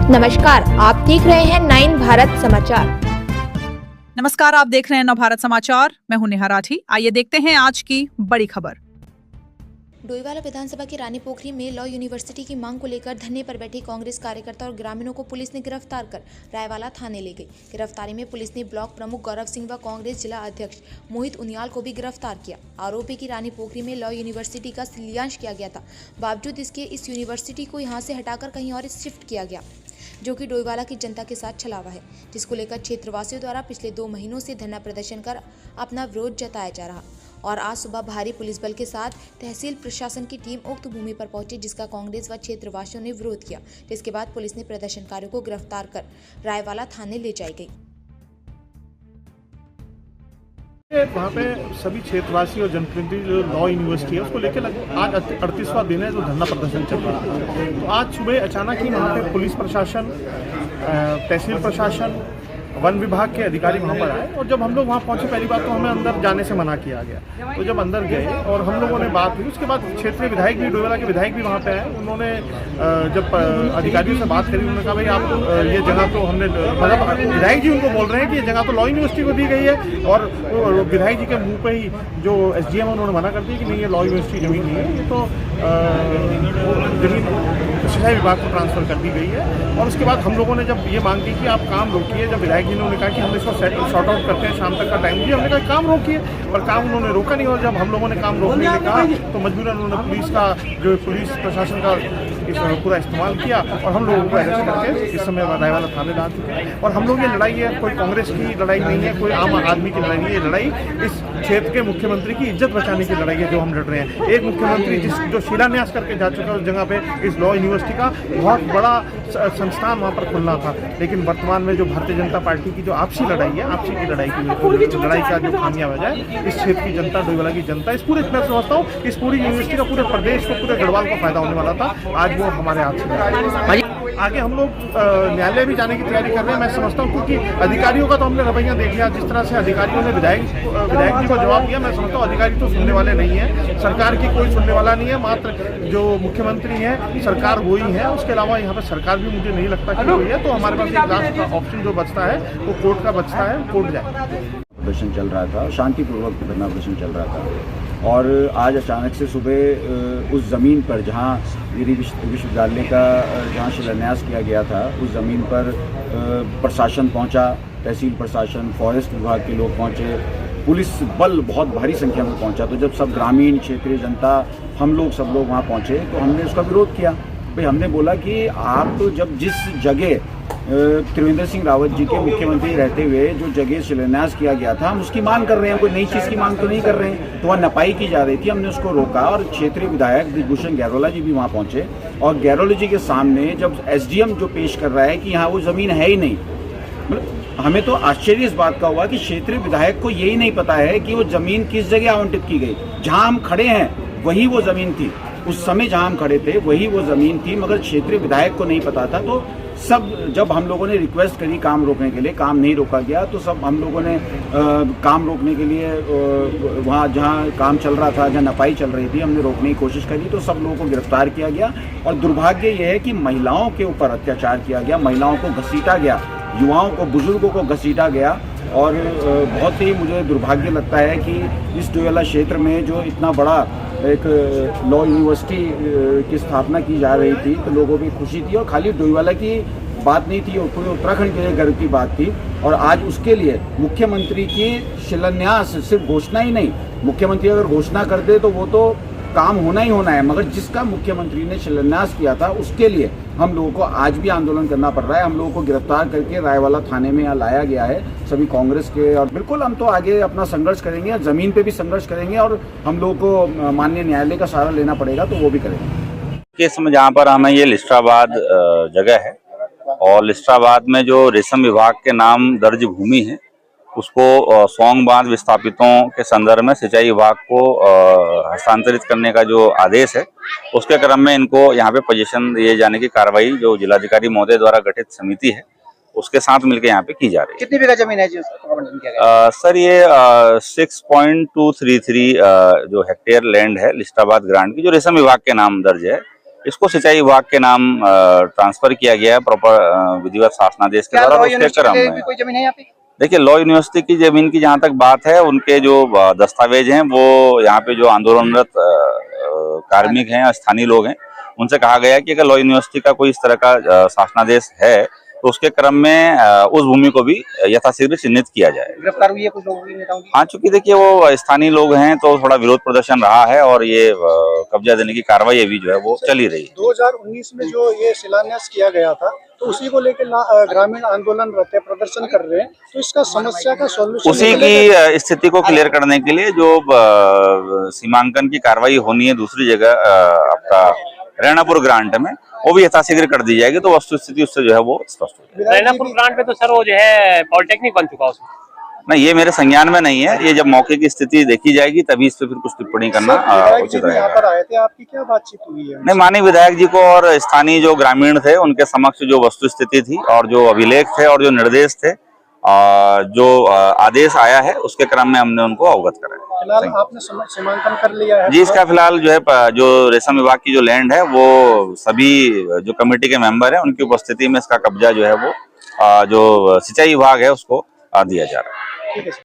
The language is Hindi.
नमस्कार, आप देख रहे हैं 9 भारत समाचार। नमस्कार, आप देख रहे हैं नव भारत समाचार। मैं हूं नेहा राठी। आइए देखते हैं आज की बड़ी खबर। डोईवाला विधानसभा की रानी पोखरी में लॉ यूनिवर्सिटी की मांग को लेकर धरने पर बैठे कांग्रेस कार्यकर्ता और ग्रामीणों को पुलिस ने गिरफ्तार कर रायवाला थाने ले गई। गिरफ्तारी में पुलिस ने ब्लॉक प्रमुख गौरव सिंह व कांग्रेस जिला अध्यक्ष मोहित उनियाल को भी गिरफ्तार किया। आरोपी की रानी पोखरी में लॉ यूनिवर्सिटी का शिलान्यास किया गया था, बावजूद इसके इस यूनिवर्सिटी को यहाँ से हटाकर कहीं और शिफ्ट किया गया, जो कि डोईवाला की जनता के साथ छलावा है, जिसको लेकर क्षेत्रवासियों द्वारा पिछले 2 महीनों से धरना प्रदर्शन कर अपना विरोध जताया जा रहा। और आज सुबह भारी पुलिस बल के साथ तहसील प्रशासन की टीम उक्त भूमि पर पहुंची, जिसका कांग्रेस व क्षेत्रवासियों ने विरोध किया, जिसके बाद पुलिस ने प्रदर्शनकारियों को गिरफ्तार कर रायवाला थाने ले जाई गई। वहाँ पे सभी क्षेत्रवासी और जनप्रतिनिधि जो लॉ यूनिवर्सिटी है उसको लेकर आज 38वां दिन है जो धरना प्रदर्शन चल रहा है। तो आज सुबह अचानक ही वहाँ पे पुलिस प्रशासन, तहसील प्रशासन, वन विभाग के अधिकारी वहाँ पर आए और जब हम लोग वहाँ पहुँचे, पहली बात तो हमें अंदर जाने से मना किया गया। तो जब अंदर गए और हम लोगों ने बात हुई, उसके बाद क्षेत्रीय विधायक भी, डोईवाला के विधायक भी वहाँ पे आए। उन्होंने जब अधिकारियों से बात करी, उन्होंने कहा भाई आप ये जगह तो हमने, मतलब विधायक जी उनको बोल रहे हैं कि ये जगह तो लॉ यूनिवर्सिटी को दी गई है, और विधायक जी के मुँह पर ही जो SDM उन्होंने मना कर दिया कि नहीं, ये लॉ यूनिवर्सिटी ज़मीन नहीं है, ये तो जमीन सिंचाई विभाग को ट्रांसफर कर दी गई है। और उसके बाद हम लोगों ने जब ये मांग की कि आप काम रोकिए, जब विधायक जी ने कहा कि हम इसको सॉर्ट आउट करते हैं, शाम तक का टाइम दिया, हमने कहा काम रोकिए, पर काम उन्होंने रोका नहीं। और जब हम लोगों ने काम रोकने के लिए कहा तो मजबूरन उन्होंने पुलिस प्रशासन का पूरा इस्तेमाल किया और हम लोगों को अरेस्ट करके इस समय रायवाला थाने डाल चुके हैं। और हम लोग ये लड़ाई है, कोई कांग्रेस की लड़ाई नहीं है, कोई आम आदमी की लड़ाई नहीं है, ये लड़ाई इस क्षेत्र के मुख्यमंत्री की इज्जत बचाने की लड़ाई है जो हम लड़ रहे हैं। एक मुख्यमंत्री जो शिलान्यास करके जा चुका है उस जगह पे, इस लॉ यूनिवर्सिटी का बहुत बड़ा संस्थान वहाँ पर खुलना था, लेकिन वर्तमान में जो भारतीय जनता पार्टी की जो आपसी लड़ाई है, आपसी की लड़ाई का जो खामियाजा है, इस क्षेत्र की जनता, डोईवाला की जनता, इस पूरे, मैं समझता हूँ इस पूरी यूनिवर्सिटी का पूरे प्रदेश को, पूरे गढ़वाल को फायदा होने वाला था, आज वो हमारे हाथ से। आगे हम लोग न्यायालय भी जाने की तैयारी कर रहे हैं। मैं समझता हूँ क्योंकि अधिकारियों का तो हमने रवैया देख लिया, जिस तरह से अधिकारियों ने विधायक जी को जवाब दिया, मैं समझता हूँ अधिकारी तो सुनने वाले नहीं है, सरकार की कोई सुनने वाला नहीं है, मात्र जो मुख्यमंत्री है सरकार वो ही है, उसके अलावा यहाँ पर सरकार भी मुझे नहीं लगता कि कोई है। तो हमारे पास एक लास्ट का ऑप्शन जो बचता है वो कोर्ट का बचता है, कोर्ट जाए। प्रदर्शन चल रहा था, शांतिपूर्वक धरना प्रदर्शन चल रहा था, और आज अचानक से सुबह उस ज़मीन पर जहां गिरी विश्वविद्यालय का जहां शिलान्यास किया गया था, उस ज़मीन पर प्रशासन पहुंचा, तहसील प्रशासन, फॉरेस्ट विभाग के लोग पहुंचे, पुलिस बल बहुत भारी संख्या में पहुंचा। तो जब सब ग्रामीण क्षेत्रीय जनता, हम लोग सब लोग वहां पहुंचे तो हमने उसका विरोध किया। भाई हमने बोला कि आप जब जिस जगह त्रिवेंद्र सिंह रावत जी के मुख्यमंत्री रहते हुए जो जगह शिलान्यास किया गया था, हम उसकी मांग कर रहे हैं, कोई नई चीज़ की मांग तो नहीं कर रहे हैं। तो वह नपाई की जा रही थी, हमने उसको रोका और क्षेत्रीय विधायक दिग्भूषण गैरोला जी भी वहाँ पहुँचे। और गैरोला जी के सामने जब SDM जो पेश कर रहा है कि यहाँ वो ज़मीन है ही नहीं, मतलब हमें तो आश्चर्य इस बात का हुआ कि क्षेत्रीय विधायक को यही नहीं पता है कि वो ज़मीन किस जगह आवंटित की गई। जहाँ हम खड़े हैं वही वो ज़मीन थी, उस समय जहाँ हम खड़े थे वही वो ज़मीन थी, मगर क्षेत्रीय विधायक को नहीं पता था। तो सब, जब हम लोगों ने रिक्वेस्ट करी काम रोकने के लिए, काम नहीं रोका गया, तो सब हम लोगों ने काम रोकने के लिए वहाँ जहाँ काम चल रहा था, जहाँ नपाई चल रही थी, हमने रोकने की कोशिश करी, तो सब लोगों को गिरफ्तार किया गया। और दुर्भाग्य ये है कि महिलाओं के ऊपर अत्याचार किया गया, महिलाओं को घसीटा गया, युवाओं को, बुजुर्गों को घसीटा गया। और बहुत ही मुझे दुर्भाग्य लगता है कि इस डोईवाला क्षेत्र में जो इतना बड़ा एक लॉ यूनिवर्सिटी की स्थापना की जा रही थी, तो लोगों की खुशी थी, और खाली डोईवाला की बात नहीं थी, और पूरे उत्तराखंड के लिए गर्व की बात थी। और आज उसके लिए मुख्यमंत्री की शिलान्यास, सिर्फ घोषणा ही नहीं, मुख्यमंत्री अगर घोषणा कर दे तो वो तो काम होना ही होना है, मगर जिसका मुख्यमंत्री ने शिलान्यास किया था उसके लिए हम लोगों को आज भी आंदोलन करना पड़ रहा है। हम लोगों को गिरफ्तार करके रायवाला थाने में यहाँ लाया गया है, सभी कांग्रेस के। और बिल्कुल हम तो आगे अपना संघर्ष करेंगे, ज़मीन पे भी संघर्ष करेंगे, और हम लोगों को माननीय न्यायालय का सहारा लेना पड़ेगा तो वो भी करेंगे। केस में जहाँ पर हमें ये लिस्टाबाद जगह है, और लिस्टाबाद में जो रेशम विभाग के नाम दर्ज भूमि है उसको सोंग बांध विस्थापितों के संदर्भ में सिंचाई विभाग को हस्तांतरित करने का जो आदेश है, उसके क्रम में इनको यहाँ पे पोजीशन दिए जाने की कार्रवाई जो जिलाधिकारी महोदय द्वारा गठित समिति है उसके साथ मिलकर यहाँ पे की जा रही है। कितनी बीघा जमीन है जी उसका आवंटन किया गया? सर ये 6.233 जो हेक्टेयर लैंड है लिस्टाबाद ग्रांट की, जो रेशम विभाग के नाम दर्ज है, इसको सिंचाई विभाग के नाम ट्रांसफर किया गया है प्रॉपर विधिवत शासनादेश के क्या द्वारा लॉ और उसके यूनिवर्सिटी क्रम के लिए में। भी कोई जमीन है यहाँ पे? देखिए, लॉ यूनिवर्सिटी की जमीन की जहाँ तक बात है, उनके जो दस्तावेज हैं वो यहाँ पे जो आंदोलनरत कार्मिक हैं, स्थानीय लोग हैं, उनसे कहा गया है कि अगर लॉ यूनिवर्सिटी का कोई इस तरह का शासनादेश है तो उसके क्रम में उस भूमि को भी यथाशीघ्र चिन्हित किया जाए। गिरफ्तार हुई है कुछ लोगों की नेताओं की? हाँ, चूंकि देखिए वो स्थानीय लोग हैं तो थोड़ा विरोध प्रदर्शन रहा है और ये कब्जा देने की कार्रवाई अभी जो है वो चली रही है। 2019 में जो ये शिलान्यास किया गया था तो उसी को लेकर ग्रामीण आंदोलन रहते प्रदर्शन कर रहे हैं, तो इसका समस्या का सॉल्यूशन उसी की स्थिति को क्लियर करने के लिए जो सीमांकन की कार्रवाई होनी है दूसरी जगह आपका रैनापुर ग्रांट में, वो भी यथाशीघ्र कर दी जाएगी, तो वस्तु स्थिति उससे जो है वो स्पष्ट हो जाएगी। रैनापुर ग्रांट में तो सर वो जो है पॉलिटेक्निक बन चुका उसमें। नहीं, ये मेरे संज्ञान में नहीं है। ये जब मौके की स्थिति देखी जाएगी तभी इस पे फिर कुछ टिप्पणी करना उचित रहेगा। यहाँ पर आए थे, आपकी क्या बातचीत हुई है? नहीं, माननीय विधायक जी को और स्थानीय जो ग्रामीण थे उनके समक्ष जो वस्तु स्थिति थी और जो अभिलेख थे और जो निर्देश थे, जो आदेश आया है उसके क्रम में हमने उनको अवगत कराया। फिलहाल आपने सीमांकन कर लिया है? जी, इसका फिलहाल जो है जो रेशम विभाग की जो लैंड है वो सभी जो कमेटी के मेंबर हैं उनकी उपस्थिति में इसका कब्जा जो है वो जो सिंचाई विभाग है उसको दिया जा रहा है। ठीक है।